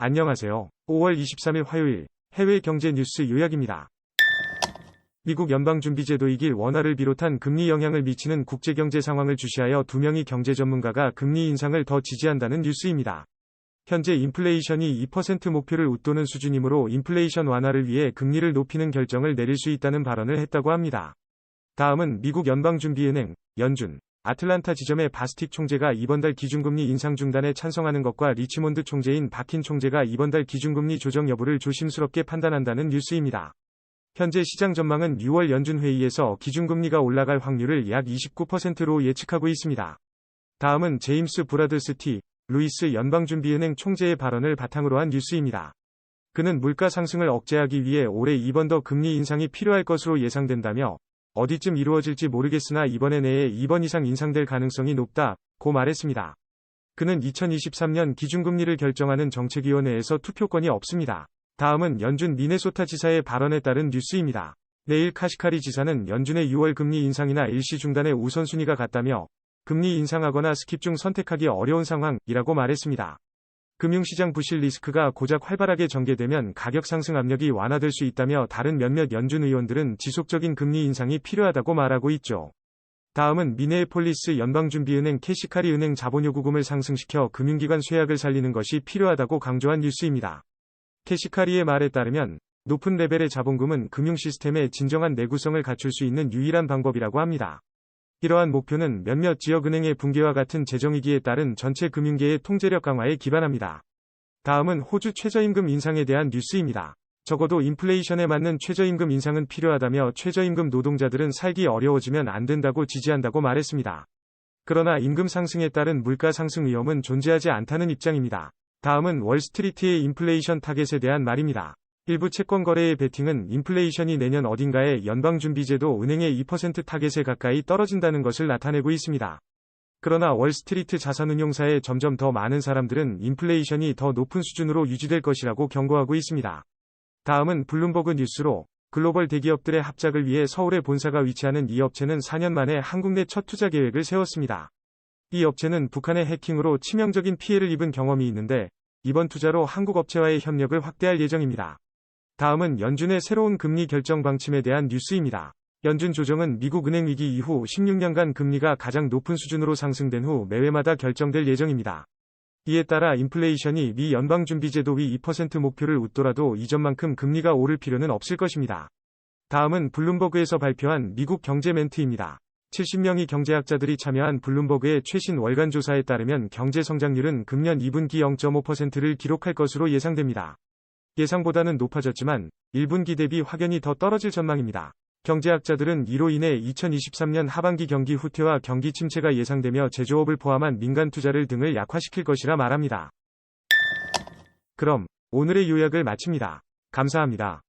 안녕하세요. 5월 23일 화요일 해외 경제 뉴스 요약입니다. 미국 연방준비제도이길 원화를 비롯한 금리 영향을 미치는 국제경제 상황을 주시하여 2명의 경제 전문가가 금리 인상을 더 지지한다는 뉴스입니다. 현재 인플레이션이 2% 목표를 웃도는 수준이므로 인플레이션 완화를 위해 금리를 높이는 결정을 내릴 수 있다는 발언을 했다고 합니다. 다음은 미국 연방준비은행, 연준, 아틀란타 지점의 바스틱 총재가 이번 달 기준금리 인상 중단에 찬성하는 것과 리치몬드 총재인 바킨 총재가 이번 달 기준금리 조정 여부를 조심스럽게 판단한다는 뉴스입니다. 현재 시장 전망은 6월 연준 회의에서 기준금리가 올라갈 확률을 약 29%로 예측하고 있습니다. 다음은 제임스 브라드스티, 루이스 연방준비은행 총재의 발언을 바탕으로 한 뉴스입니다. 그는 물가 상승을 억제하기 위해 올해 이번 더 금리 인상이 필요할 것으로 예상된다며 어디쯤 이루어질지 모르겠으나 이번에 내에 2번 이상 인상될 가능성이 높다고 말했습니다. 그는 2023년 기준금리를 결정하는 정책위원회에서 투표권이 없습니다. 다음은 연준 미네소타 지사의 발언에 따른 뉴스입니다. 내일 카시카리 지사는 연준의 6월 금리 인상이나 일시 중단의 우선순위가 같다며 금리 인상하거나 스킵 중 선택하기 어려운 상황이라고 말했습니다. 금융시장 부실 리스크가 고작 활발하게 전개되면 가격 상승 압력이 완화될 수 있다며 다른 몇몇 연준 의원들은 지속적인 금리 인상이 필요하다고 말하고 있죠. 다음은 미네애폴리스 연방준비은행 캐시카리 은행 자본요구금을 상승시켜 금융기관 쇠약을 살리는 것이 필요하다고 강조한 뉴스입니다. 캐시카리의 말에 따르면 높은 레벨의 자본금은 금융 시스템의 진정한 내구성을 갖출 수 있는 유일한 방법이라고 합니다. 이러한 목표는 몇몇 지역은행의 붕괴와 같은 재정위기에 따른 전체 금융계의 통제력 강화에 기반합니다. 다음은 호주 최저임금 인상에 대한 뉴스입니다. 적어도 인플레이션에 맞는 최저임금 인상은 필요하다며 최저임금 노동자들은 살기 어려워지면 안 된다고 지지한다고 말했습니다. 그러나 임금 상승에 따른 물가 상승 위험은 존재하지 않다는 입장입니다. 다음은 월스트리트의 인플레이션 타겟에 대한 말입니다. 일부 채권 거래의 베팅은 인플레이션이 내년 어딘가에 연방준비제도 은행의 2% 타겟에 가까이 떨어진다는 것을 나타내고 있습니다. 그러나 월스트리트 자산운용사의 점점 더 많은 사람들은 인플레이션이 더 높은 수준으로 유지될 것이라고 경고하고 있습니다. 다음은 블룸버그 뉴스로 글로벌 대기업들의 합작을 위해 서울에 본사가 위치하는 이 업체는 4년 만에 한국 내 첫 투자 계획을 세웠습니다. 이 업체는 북한의 해킹으로 치명적인 피해를 입은 경험이 있는데 이번 투자로 한국 업체와의 협력을 확대할 예정입니다. 다음은 연준의 새로운 금리 결정 방침에 대한 뉴스입니다. 연준 조정은 미국 은행 위기 이후 16년간 금리가 가장 높은 수준으로 상승된 후 매회마다 결정될 예정입니다. 이에 따라 인플레이션이 미 연방준비제도 위 2% 목표를 웃더라도 이전만큼 금리가 오를 필요는 없을 것입니다. 다음은 블룸버그에서 발표한 미국 경제 멘트입니다. 70명의 경제학자들이 참여한 블룸버그의 최신 월간 조사에 따르면 경제 성장률은 금년 2분기 0.5%를 기록할 것으로 예상됩니다. 예상보다는 높아졌지만 1분기 대비 확연히 더 떨어질 전망입니다. 경제학자들은 이로 인해 2023년 하반기 경기 후퇴와 경기 침체가 예상되며 제조업을 포함한 민간 투자를 등을 약화시킬 것이라 말합니다. 그럼 오늘의 요약을 마칩니다. 감사합니다.